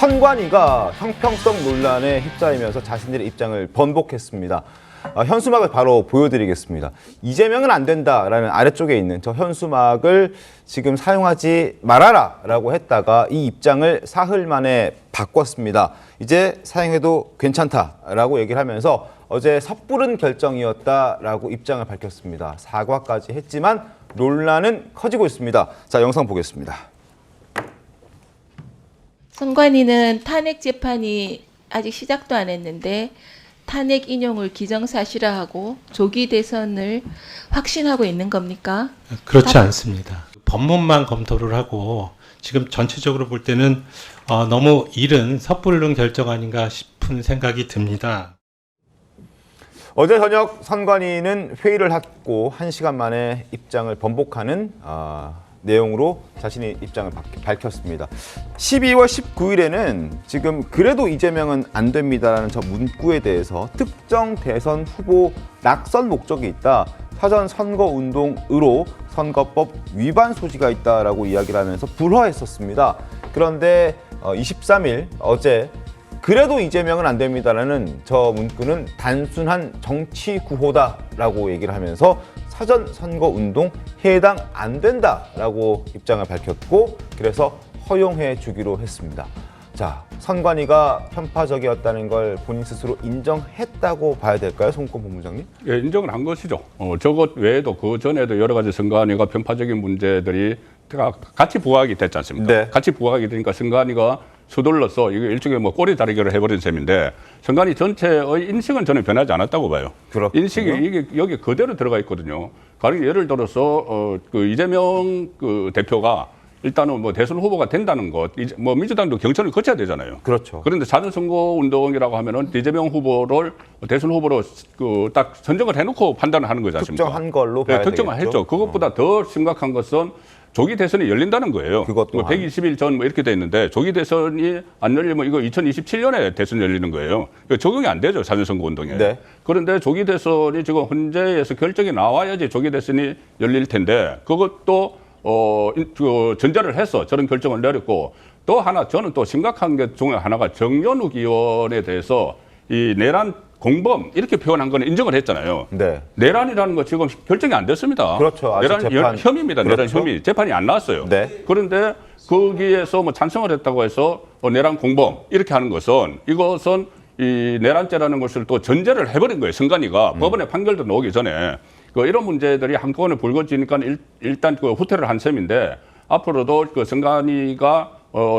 선관위가 형평성 논란에 휩싸이면서 자신들의 입장을 번복했습니다. 현수막을 바로 보여드리겠습니다. 이재명은 안 된다라는 아래쪽에 있는 저 현수막을 지금 사용하지 말아라라고 했다가 이 입장을 사흘 만에 바꿨습니다. 이제 사용해도 괜찮다라고 얘기를 하면서 어제 섣부른 결정이었다라고 입장을 밝혔습니다. 사과까지 했지만 논란은 커지고 있습니다. 자, 영상 보겠습니다. 선관위는 탄핵 재판이 아직 시작도 안 했는데 탄핵 인용을 기정사실화하고 조기 대선을 확신하고 있는 겁니까? 그렇지 않습니다. 법문만 검토를 하고 지금 전체적으로 볼 때는 너무 이른 섣부른 결정 아닌가 싶은 생각이 듭니다. 어제 저녁 선관위는 회의를 하고 1시간 만에 입장을 번복하는 내용으로 자신의 입장을 밝혔습니다. 12월 19일에는 지금 그래도 이재명은 안 됩니다라는 저 문구에 대해서 특정 대선 후보 낙선 목적이 있다. 사전 선거 운동으로 선거법 위반 소지가 있다라고 이야기를 하면서 불허했었습니다. 그런데 23일 어제 그래도 이재명은 안 됩니다라는 저 문구는 단순한 정치 구호다라고 얘기를 하면서 사전 선거 운동 해당 안 된다라고 입장을 밝혔고 그래서 허용해 주기로 했습니다. 자, 선관위가 편파적이었다는 걸 본인 스스로 인정했다고 봐야 될까요, 송권 본부장님? 예, 인정을 한 것이죠. 저것 외에도 그 전에도 여러 가지 선관위가 편파적인 문제들이 같이 부각이 됐지 않습니까? 네. 같이 부각이 되니까 선관위가 서둘러서 이거 일종의 뭐 꼬리 자르기를 해버린 셈인데 선관위 전체의 인식은 저는 변하지 않았다고 봐요. 그렇군요. 인식이 이게 여기 그대로 들어가 있거든요. 가령 예를 들어서 그 이재명 그 대표가 일단은 뭐 대선 후보가 된다는 것, 뭐 민주당도 경선을 거쳐야 되잖아요. 그렇죠. 그런데 사전 선거 운동이라고 하면은 이재명 후보를 대선 후보로 그 딱 선정을 해놓고 판단을 하는 거지 않습니까? 특정한 걸로 봐야 되겠죠. 특정을 했죠. 그것보다 더 심각한 것은 조기 대선이 열린다는 거예요. 그것 뭐 또한. 120일 전 뭐 이렇게 돼 있는데 조기 대선이 안 열리면 이거 2027년에 대선 열리는 거예요. 적용이 안 되죠, 사전 선거 운동에. 네. 그런데 조기 대선이 지금 헌재에서 결정이 나와야지 조기 대선이 열릴 텐데 그것도 그 전제를 해서 저런 결정을 내렸고 또 하나 저는 또 심각한 게 중에 하나가 정연욱 의원에 대해서 이 내란 공범 이렇게 표현한 거는 인정을 했잖아요. 네. 내란이라는 거 지금 결정이 안 됐습니다. 그렇죠. 아직 내란 재판. 혐의입니다. 그렇죠. 내란 혐의. 재판이 안 나왔어요. 네. 그런데 거기에서 뭐 찬성을 했다고 해서 내란 공범 이렇게 하는 것은 이것은 이 내란죄라는 것을 또 전제를 해버린 거예요. 선관위가 법원의 판결도 나오기 전에 이런 문제들이 한꺼번에 불거지니까 일단 그 후퇴를 한 셈인데 앞으로도 그 선관위가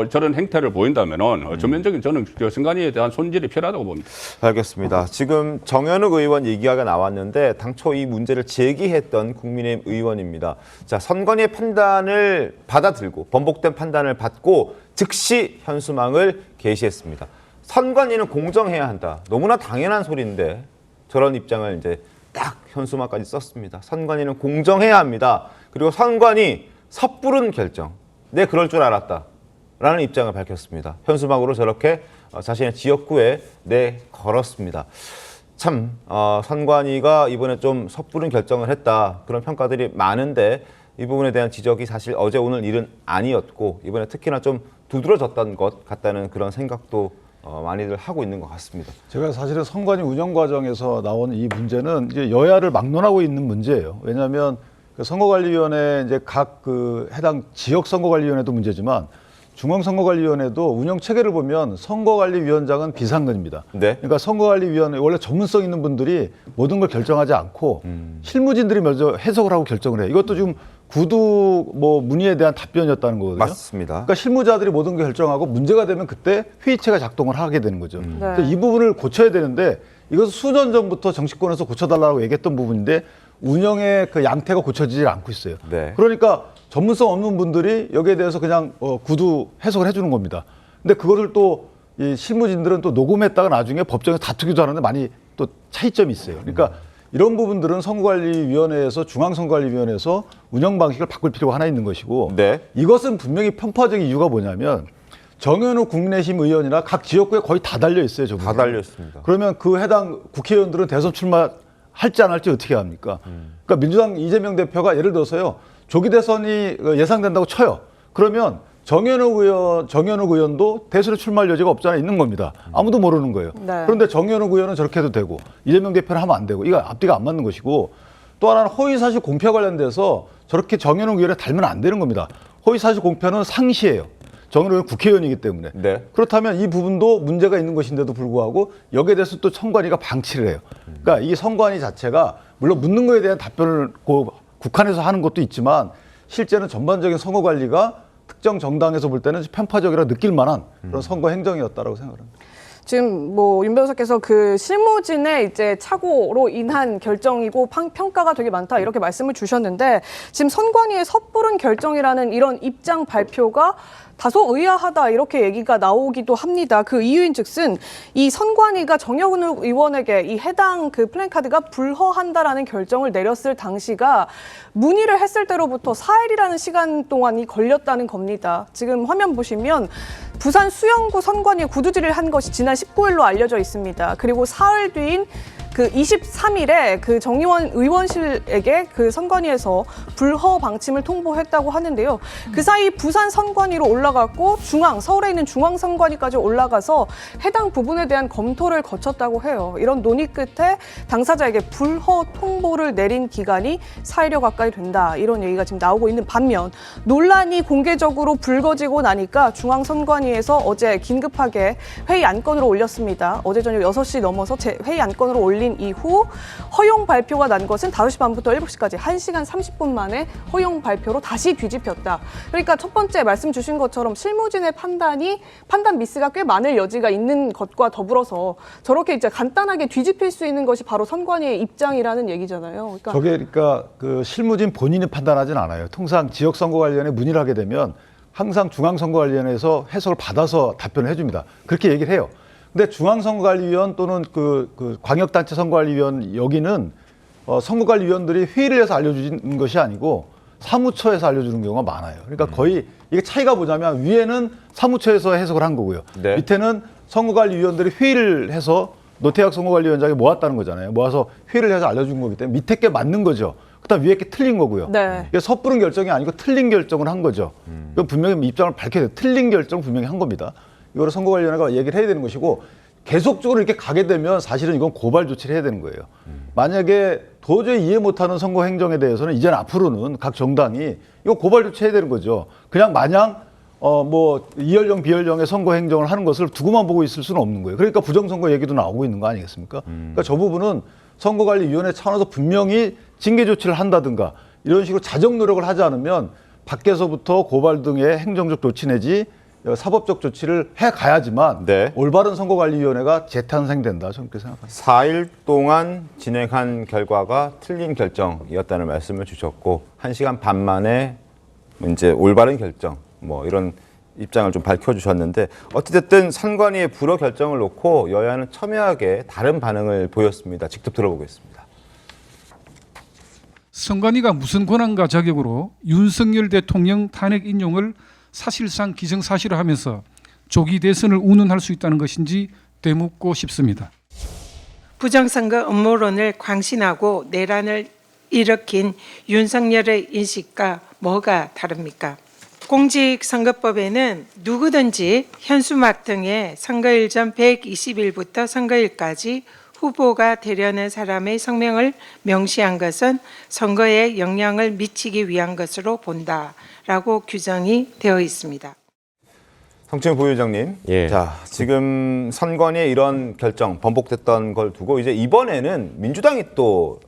저런 행태를 보인다면은 전면적인 저는 그 선관위에 대한 손질이 필요하다고 봅니다. 알겠습니다. 지금 정연욱 의원 얘기가 나왔는데 당초 이 문제를 제기했던 국민의힘 의원입니다. 자, 선관위의 판단을 받아들고 번복된 판단을 받고 즉시 현수막을 게시했습니다. 선관위는 공정해야 한다. 너무나 당연한 소리인데 저런 입장을 이제 딱 현수막까지 썼습니다. 선관위는 공정해야 합니다. 그리고 선관위 섣부른 결정. 네, 그럴 줄 알았다. 라는 입장을 밝혔습니다. 현수막으로 저렇게 자신의 지역구에 걸었습니다. 참 선관위가 이번에 좀 섣부른 결정을 했다. 그런 평가들이 많은데 이 부분에 대한 지적이 사실 어제 오늘 일은 아니었고 이번에 특히나 좀 두드러졌던 것 같다는 그런 생각도 많이들 하고 있는 것 같습니다. 제가 사실은 선관위 운영 과정에서 나온 이 문제는 이제 여야를 막론하고 있는 문제예요. 왜냐하면 그 선거관리위원회 이제 각 그 해당 지역 선거관리위원회도 문제지만 중앙선거관리위원회도 운영 체계를 보면 선거관리위원장은 비상근입니다. 네. 그러니까 선거관리위원회 원래 전문성 있는 분들이 모든 걸 결정하지 않고 실무진들이 먼저 해석을 하고 결정을 해요. 이것도 지금 구두 뭐 문의에 대한 답변이었다는 거거든요. 맞습니다. 그러니까 실무자들이 모든 걸 결정하고 문제가 되면 그때 회의체가 작동을 하게 되는 거죠. 그래서 이 부분을 고쳐야 되는데 이것은 수년 전부터 정치권에서 고쳐달라고 얘기했던 부분인데 운영의 그 양태가 고쳐지질 않고 있어요. 네. 그러니까 전문성 없는 분들이 여기에 대해서 그냥 구두 해석을 해주는 겁니다. 근데 그거를 또 이 실무진들은 또 녹음했다가 나중에 법정에서 다투기도 하는데 많이 또 차이점이 있어요. 그러니까 이런 부분들은 선거관리위원회에서 중앙선거관리위원회에서 운영 방식을 바꿀 필요가 하나 있는 것이고 네. 이것은 분명히 편파적인 이유가 뭐냐면 정현욱 국민의힘 의원이나 각 지역구에 거의 다 달려 있어요. 다 달려 있습니다. 그러면 그 해당 국회의원들은 대선 출마할지 안 할지 어떻게 합니까? 그러니까 민주당 이재명 대표가 예를 들어서요. 조기 대선이 예상된다고 쳐요. 그러면 정현욱 의원도 대선에 출마할 여지가 없잖아요. 있는 겁니다. 아무도 모르는 거예요. 네. 그런데 정현욱 의원은 저렇게 해도 되고 이재명 대표는 하면 안 되고 이거 앞뒤가 안 맞는 것이고 또 하나는 허위사실 공표 관련돼서 저렇게 정현욱 의원에 달면 안 되는 겁니다. 허위사실 공표는 상시예요. 정현욱 의원은 국회의원이기 때문에. 네. 그렇다면 이 부분도 문제가 있는 것인데도 불구하고 여기에 대해서 또 선관위가 방치를 해요. 그러니까 이 선관위 자체가 물론 묻는 거에 대한 답변을 국한에서 하는 것도 있지만 실제는 전반적인 선거 관리가 특정 정당에서 볼 때는 편파적이라 느낄 만한 그런 선거 행정이었다라고 생각합니다. 지금 뭐 윤 변호사께서 그 실무진의 이제 착오로 인한 결정이고 평가가 되게 많다 이렇게 말씀을 주셨는데 지금 선관위의 섣부른 결정이라는 이런 입장 발표가 다소 의아하다 이렇게 얘기가 나오기도 합니다. 그 이유인즉슨 이 선관위가 정영훈 의원에게 이 해당 그 플랜카드가 불허한다라는 결정을 내렸을 당시가 문의를 했을 때로부터 4일이라는 시간 동안이 걸렸다는 겁니다. 지금 화면 보시면 부산 수영구 선관위에 구두질을 한 것이 지난 19일로 알려져 있습니다. 그리고 사흘 뒤인 그 23일에 그 정의원 의원실에게 그 선관위에서 불허 방침을 통보했다고 하는데요. 그 사이 부산 선관위로 올라갔고 서울에 있는 중앙선관위까지 올라가서 해당 부분에 대한 검토를 거쳤다고 해요. 이런 논의 끝에 당사자에게 불허 통보를 내린 기간이 4일여 가까이 된다. 이런 얘기가 지금 나오고 있는 반면 논란이 공개적으로 불거지고 나니까 중앙선관위에서 어제 긴급하게 회의 안건으로 올렸습니다. 어제 저녁 6시 넘어서 회의 안건으로 올린 이후 허용 발표가 난 것은 5시 반부터 7시까지 1시간 30분 만에 허용 발표로 다시 뒤집혔다. 그러니까 첫 번째 말씀 주신 것처럼 실무진의 판단 미스가 꽤 많을 여지가 있는 것과 더불어서 저렇게 이제 간단하게 뒤집힐 수 있는 것이 바로 선관위의 입장이라는 얘기잖아요. 그러니까 그 실무진 본인이 판단하진 않아요. 통상 지역선거관리위원회 문의를 하게 되면 항상 중앙선거관리위원회에서 해석을 받아서 답변을 해줍니다. 그렇게 얘기를 해요. 근데 중앙선거관리위원 또는 그 광역단체 선거관리위원 여기는 선거관리위원들이 회의를 해서 알려주는 것이 아니고 사무처에서 알려주는 경우가 많아요. 그러니까 거의 이게 차이가 뭐냐면 위에는 사무처에서 해석을 한 거고요. 네. 밑에는 선거관리위원들이 회의를 해서 노태학 선거관리위원장이 모았다는 거잖아요. 모아서 회의를 해서 알려준 거기 때문에 밑에 게 맞는 거죠. 그다음 위에 게 틀린 거고요. 네. 이게 섣부른 결정이 아니고 틀린 결정을 한 거죠. 이건 분명히 입장을 밝혀야 돼요. 틀린 결정 분명히 한 겁니다. 이거를 선거관리위원회가 얘기를 해야 되는 것이고 계속적으로 이렇게 가게 되면 사실은 이건 고발 조치를 해야 되는 거예요. 만약에 도저히 이해 못하는 선거 행정에 대해서는 이제는 앞으로는 각 정당이 이거 고발 조치해야 되는 거죠. 그냥 마냥 뭐 이연령 비연령의 선거 행정을 하는 것을 두고만 보고 있을 수는 없는 거예요. 그러니까 부정선거 얘기도 나오고 있는 거 아니겠습니까? 그러니까 저 부분은 선거관리위원회 차원에서 분명히 징계 조치를 한다든가 이런 식으로 자정 노력을 하지 않으면 밖에서부터 고발 등의 행정적 조치 내지 사법적 조치를 해가야지만 네. 올바른 선거관리위원회가 재탄생된다. 저는 그렇게 생각합니다. 4일 동안 진행한 결과가 틀린 결정이었다는 말씀을 주셨고 1시간 반 만에 이제 올바른 결정 뭐 이런 입장을 좀 밝혀주셨는데 어찌됐든 선관위의 불허 결정을 놓고 여야는 첨예하게 다른 반응을 보였습니다. 직접 들어보겠습니다. 선관위가 무슨 권한과 자격으로 윤석열 대통령 탄핵 인용을 사실상 기정사실화하면서 조기 대선을 운운할 수 있다는 것인지 되묻고 싶습니다. 부정선거 음모론을 광신하고 내란을 일으킨 윤석열의 인식과 뭐가 다릅니까? 공직선거법에는 누구든지 현수막 등의 선거일 전 120일부터 선거일까지 후보가 되려는 사람의 성명을 명시한 것은 선거에 영향을 미치기 위한 것으로 본다라고 규정이 되어 있습니다. 성채용 부의장님, 예. 자 지금 선관위의 이런 결정 번복됐던 걸 두고 이제 이번에는 민주당이 또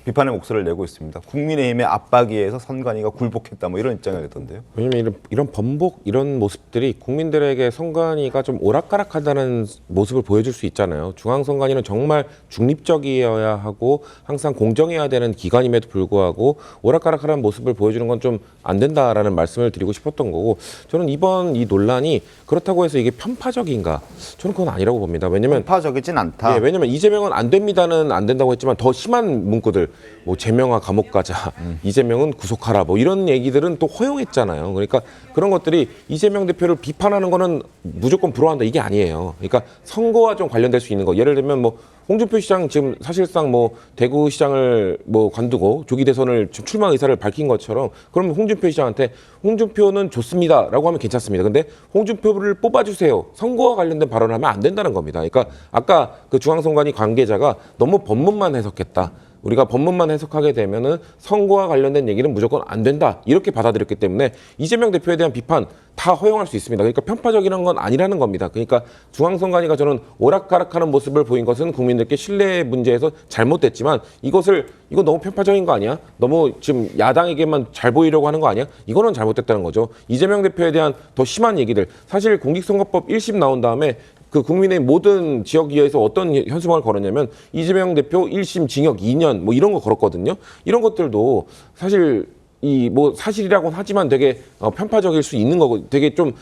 비판의 목소리를 내고 있습니다. 국민의힘의 압박에 의해서 선관위가 굴복했다 뭐 이런 입장을 내던데요. 왜냐면 이런 번복 이런 모습들이 국민들에게 선관위가 좀 오락가락하다는 모습을 보여줄 수 있잖아요. 중앙선관위는 정말 중립적이어야 하고 항상 공정해야 되는 기관임에도 불구하고 오락가락하는 모습을 보여주는 건 좀 안 된다라는 말씀을 드리고 싶었던 거고 저는 이번 이 논란이 그렇다고 해서 이게 편파적인가? 저는 그건 아니라고 봅니다. 왜냐면 편파적이진 않다. 예, 왜냐면 이재명은 안 됩니다는 안 된다고 했지만 더 심한 문구들 뭐 제명아 감옥 가자, 이재명은 구속하라, 뭐 이런 얘기들은 또 허용했잖아요. 그러니까 그런 것들이 이재명 대표를 비판하는 거는 무조건 불허한다 이게 아니에요. 그러니까 선거와 좀 관련될 수 있는 거. 예를 들면 뭐 홍준표 시장 지금 사실상 뭐 대구시장을 뭐 관두고 조기 대선을 출마 의사를 밝힌 것처럼 그러면 홍준표 시장한테 홍준표는 좋습니다라고 하면 괜찮습니다. 근데 홍준표를 뽑아주세요. 선거와 관련된 발언을 하면 안 된다는 겁니다. 그러니까 아까 그 중앙선관위 관계자가 너무 법문만 해석했다. 우리가 법문만 해석하게 되면은 선거와 관련된 얘기는 무조건 안 된다 이렇게 받아들였기 때문에 이재명 대표에 대한 비판 다 허용할 수 있습니다. 그러니까 편파적이라는 건 아니라는 겁니다. 그러니까 중앙선관위가 저는 오락가락하는 모습을 보인 것은 국민들께 신뢰 문제에서 잘못됐지만 이거 너무 편파적인 거 아니야? 너무 지금 야당에게만 잘 보이려고 하는 거 아니야? 이거는 잘못됐다는 거죠. 이재명 대표에 대한 더 심한 얘기들 사실 공직선거법 1심 나온 다음에 그 국민의 모든 지역위에서 어떤 현수막을 걸었냐면 이재명 대표 1심 징역 2년 뭐 이런 거 걸었거든요. 이런 것들도 사실 이 뭐 사실이라고는 하지만 되게 편파적일 수 있는 거고 되게 좀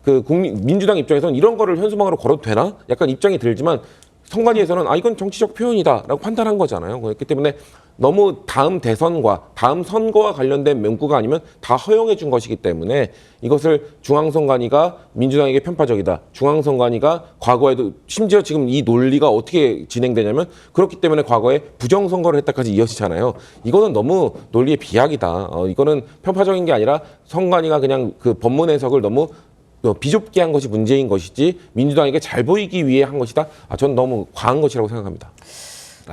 그 민주당 입장에서는 이런 거를 현수막으로 걸어도 되나? 약간 입장이 들지만 선관위에서는 이건 정치적 표현이다라고 판단한 거잖아요. 그렇기 때문에 너무 다음 대선과 다음 선거와 관련된 문구가 아니면 다 허용해 준 것이기 때문에 이것을 중앙선관위가 민주당에게 편파적이다. 중앙선관위가 과거에도 심지어 지금 이 논리가 어떻게 진행되냐면 그렇기 때문에 과거에 부정선거를 했다까지 이어지잖아요. 이거는 너무 논리의 비약이다. 이거는 편파적인 게 아니라 선관위가 그냥 그 법문 해석을 너무 비좁게 한 것이 문제인 것이지 민주당에게 잘 보이기 위해 한 것이다. 저는 너무 과한 것이라고 생각합니다.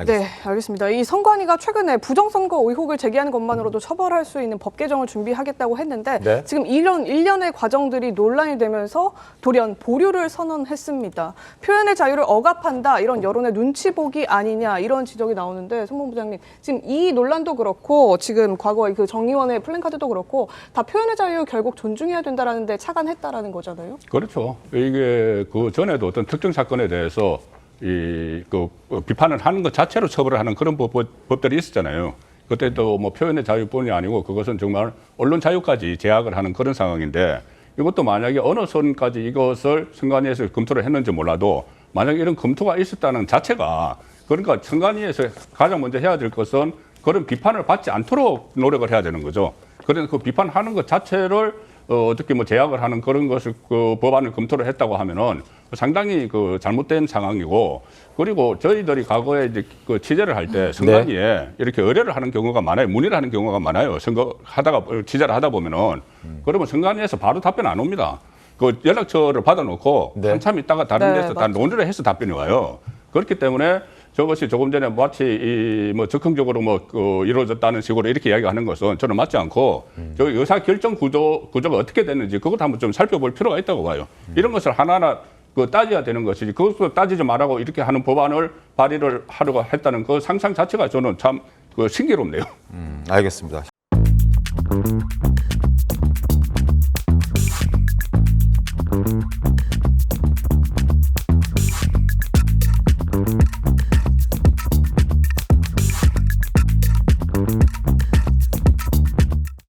네, 알겠습니다. 이 선관위가 최근에 부정선거 의혹을 제기하는 것만으로도 처벌할 수 있는 법 개정을 준비하겠다고 했는데 네. 지금 이런 일련의 과정들이 논란이 되면서 돌연 보류를 선언했습니다. 표현의 자유를 억압한다 이런 여론의 눈치 보기 아니냐 이런 지적이 나오는데 손문부장님 지금 이 논란도 그렇고 지금 과거에 그 정의원의 플랜카드도 그렇고 다 표현의 자유 결국 존중해야 된다라는데 착안했다라는 거잖아요. 그렇죠. 이게 그 전에도 어떤 특정 사건에 대해서 비판을 하는 것 자체로 처벌을 하는 그런 법들이 있었잖아요. 그때도 뭐 표현의 자유뿐이 아니고 그것은 정말 언론 자유까지 제약을 하는 그런 상황인데 이것도 만약에 어느 선까지 이것을 선관위에서 검토를 했는지 몰라도 만약에 이런 검토가 있었다는 자체가 그러니까 선관위에서 가장 먼저 해야 될 것은 그런 비판을 받지 않도록 노력을 해야 되는 거죠. 그래서 그 비판하는 것 자체를 어떻게 뭐 제약을 하는 그런 것을 그 법안을 검토를 했다고 하면은 상당히 그 잘못된 상황이고 그리고 저희들이 과거에 이제 그 취재를 할 때 선관위에 이렇게 의뢰를 하는 경우가 많아요. 문의를 하는 경우가 많아요. 취재를 하다 보면은 그러면 선관위에서 바로 답변 안 옵니다. 그 연락처를 받아놓고 한참 있다가 다른 데서 다 논의를 해서 답변이 와요. 그렇기 때문에 저것이 조금 전에 마치 뭐 적극적으로 이루어졌다는 식으로 이렇게 이야기하는 것은 저는 맞지 않고 저 의사 결정 구조가 어떻게 됐는지 그것도 한번 좀 살펴볼 필요가 있다고 봐요. 이런 것을 하나하나 따져야 되는 것이지 그것도 따지지 말라고 이렇게 하는 법안을 발의를 하려고 했다는 그 상상 자체가 저는 참 신기롭네요. 알겠습니다.